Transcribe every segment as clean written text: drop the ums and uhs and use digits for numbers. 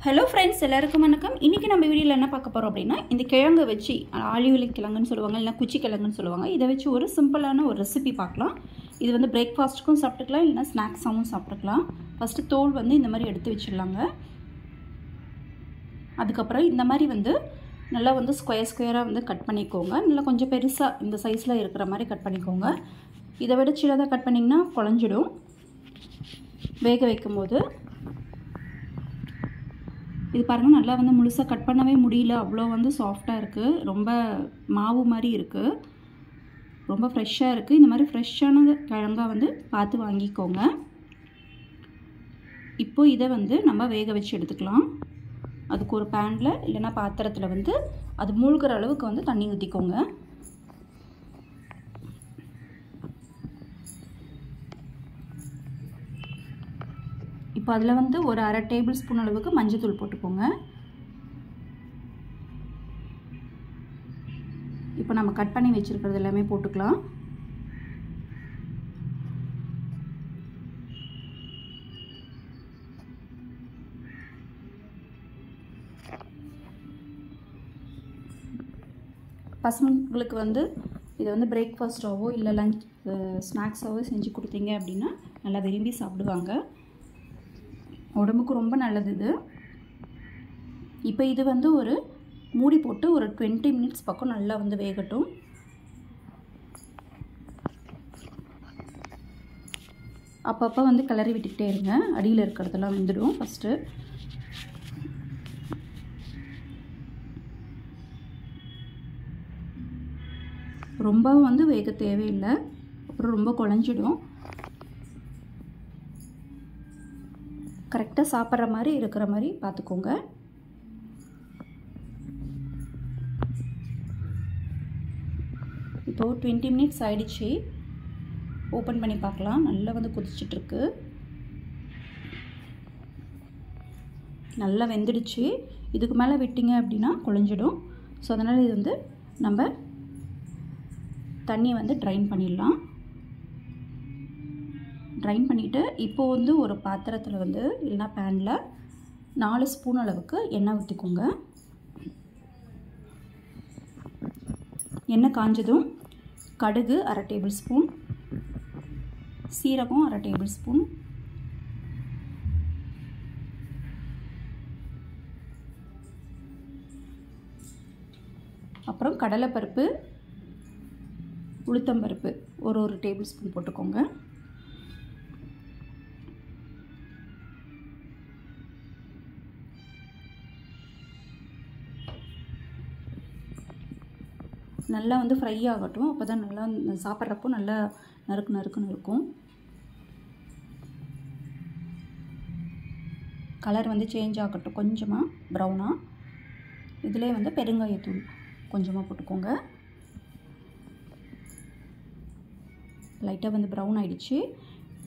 Hello friends, எல்லாருக்கும் வணக்கம். இன்றைக்கி நம்ம வீடியோவில் என்ன பார்க்க போகிறோம் அப்படின்னா, இந்த கிழங்கு வச்சு ஆலிவிலை கிழங்குன்னு சொல்லுவாங்க, இல்லைனா குச்சி கிழங்குன்னு சொல்லுவாங்க. இதை வச்சு ஒரு சிம்பிளான ஒரு ரெசிபி பார்க்கலாம். இது வந்து பிரேக்ஃபாஸ்ட்டுக்கும் சாப்பிட்டுக்கலாம், இல்லைனா ஸ்நாக்ஸாகவும் சாப்பிட்டுக்கலாம். ஃபஸ்ட்டு தோல் வந்து இந்த மாதிரி எடுத்து வச்சிடலாங்க. அதுக்கப்புறம் இந்த மாதிரி வந்து நல்லா வந்து ஸ்கொயராக வந்து கட் பண்ணிக்கோங்க. நல்லா கொஞ்சம் பெருசாக இந்த சைஸில் இருக்கிற மாதிரி கட் பண்ணிக்கோங்க. இதை விட சின்னதாக கட் பண்ணிங்கன்னா குழஞ்சிடும் வேக வைக்கும் போது. இது பாருங்கள், நல்லா வந்து முழுசாக கட் பண்ணவே முடியல, அவ்வளோ வந்து சாஃப்டாக இருக்குது, ரொம்ப மாவு மாதிரி இருக்குது, ரொம்ப ஃப்ரெஷ்ஷாக இருக்குது. இந்த மாதிரி ஃப்ரெஷ்ஷான கிழங்காக வந்து பார்த்து வாங்கிக்கோங்க. இப்போது இதை வந்து நம்ம வேக வச்சு எடுத்துக்கலாம். அதுக்கு ஒரு பேனில் இல்லைன்னா பாத்திரத்தில் வந்து அது மூழ்கிற அளவுக்கு வந்து தண்ணி ஊற்றிக்கோங்க. இப்போ அதில் வந்து ஒரு அரை டேபிள் ஸ்பூன் அளவுக்கு மஞ்சள் போட்டுக்கோங்க. இப்போ நம்ம கட் பண்ணி வச்சுருக்கிறது எல்லாமே போட்டுக்கலாம். பசங்களுக்கு வந்து இதை வந்து பிரேக்ஃபாஸ்ட்டாவோ இல்லை லஞ்ச் ஸ்நாக்ஸாவோ செஞ்சு கொடுத்தீங்க அப்படின்னா நல்லா விரும்பி சாப்பிடுவாங்க. உடம்புக்கு ரொம்ப நல்லது இது. இப்போ இது வந்து ஒரு மூடி போட்டு ஒரு 20 மினிட்ஸ் பக்கம் நல்லா வந்து வேகட்டும். அப்பப்போ வந்து கிளறி விட்டுக்கிட்டே இருங்க, அடியில் இருக்கிறதெல்லாம் வெந்துடும். ஃபஸ்ட்டு ரொம்ப வந்து வேக தேவையில்லை, அப்புறம் ரொம்ப குழஞ்சிடும். கரெக்டாக சாப்பிட்ற மாதிரி இருக்கிற மாதிரி பார்த்துக்கோங்க. இப்போது 20 மினிட்ஸ் ஆகிடுச்சு. ஓப்பன் பண்ணி பார்க்கலாம். நல்லா வந்து கொதிச்சிட்ருக்கு, நல்லா வெந்துடுச்சு. இதுக்கு மேலே விட்டிங்க அப்படின்னா குழஞ்சிடும். ஸோ அதனால் இது வந்து நம்ம தண்ணியை வந்து ட்ரைன் பண்ணிடலாம். ட்ரைன் பண்ணிவிட்டு இப்போது வந்து ஒரு பாத்திரத்தில் வந்து இல்லைனா பேனில் 4 ஸ்பூன் அளவுக்கு எண்ணெய் ஊற்றிக்கோங்க. எண்ணெய் காஞ்சதும் கடுகு அரை டேபிள் ஸ்பூன், சீரகம் அரை டேபிள் ஸ்பூன், அப்புறம் கடலைப்பருப்பு, உளுத்தம்பருப்பு ஒரு டேபிள் ஸ்பூன் போட்டுக்கோங்க. நல்லா வந்து ஃப்ரை ஆகட்டும். அப்போ தான் நல்லா சாப்பிட்றப்போ நல்லா நறுக்குன்னு இருக்கும். கலர் வந்து சேஞ்ச் ஆகட்டும், கொஞ்சமாக ப்ரௌனாக. இதிலே வந்து பெருங்காயத்தூள் கொஞ்சமாக போட்டுக்கோங்க. லைட்டாக வந்து ப்ரௌன் ஆகிடுச்சு.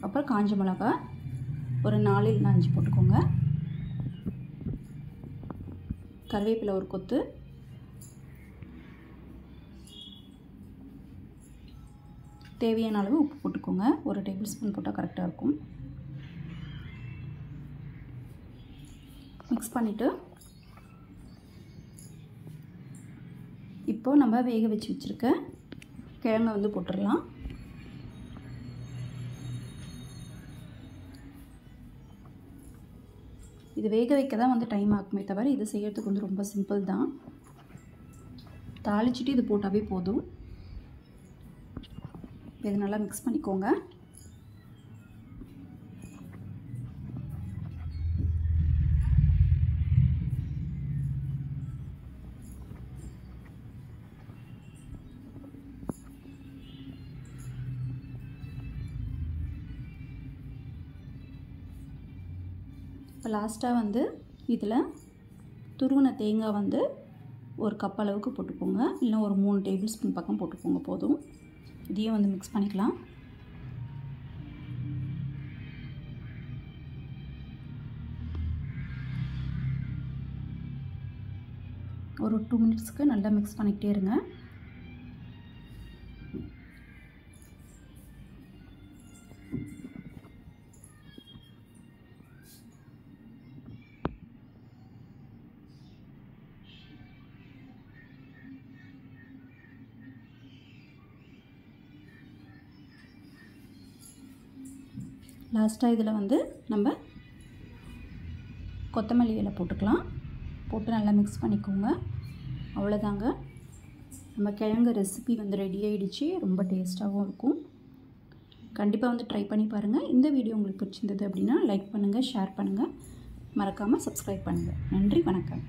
அப்புறம் காஞ்ச மிளகா ஒரு 4 இல்லைனா 5 போட்டுக்கோங்க. கருவேப்பிலை ஒரு கொத்து, தேவையான அளவு உப்பு போட்டுக்கோங்க. ஒரு டேபிள் ஸ்பூன் போட்டால் கரெக்டாக இருக்கும். மிக்ஸ் பண்ணிவிட்டு இப்போது நம்ம வேக வச்சுருக்க கிழங்கை வந்து போட்டுடலாம். இது வேக வைக்க தான் வந்து டைம் ஆகுமே தவிர இது செய்யறதுக்கு வந்து ரொம்ப சிம்பிள் தான். தாளிச்சிட்டு இது போட்டாவே போதும். இது நல்லா மிக்ஸ் பண்ணிக்கோங்க. இப்போ லாஸ்ட்டாக வந்து இதில் துருவின தேங்காய் வந்து ஒரு கப் அளவுக்கு போட்டுக்கோங்க, இல்லை ஒரு 3 டேபிள் ஸ்பூன் பக்கம் போட்டுக்கோங்க போதும். இதையும் வந்து மிக்ஸ் பண்ணிக்கலாம். ஒரு 2 மினிட்ஸ்க்கு நல்லா மிக்ஸ் பண்ணிக்கிட்டே இருங்க. லாஸ்ட்டாக இதில் வந்து நம்ம கொத்தமல்லி இலை போட்டுக்கலாம். போட்டு நல்லா மிக்ஸ் பண்ணிக்கோங்க. அவ்வளோதாங்க, நம்ம கிழங்கு ரெசிபி வந்து ரெடி ஆகிடுச்சு. ரொம்ப டேஸ்ட்டாகவும் இருக்கும். கண்டிப்பாக வந்து ட்ரை பண்ணி பாருங்கள். இந்த வீடியோ உங்களுக்கு பிடிச்சிருந்தது அப்படின்னா லைக் பண்ணுங்கள், ஷேர் பண்ணுங்கள், மறக்காமல் சப்ஸ்கிரைப் பண்ணுங்கள். நன்றி, வணக்கம்.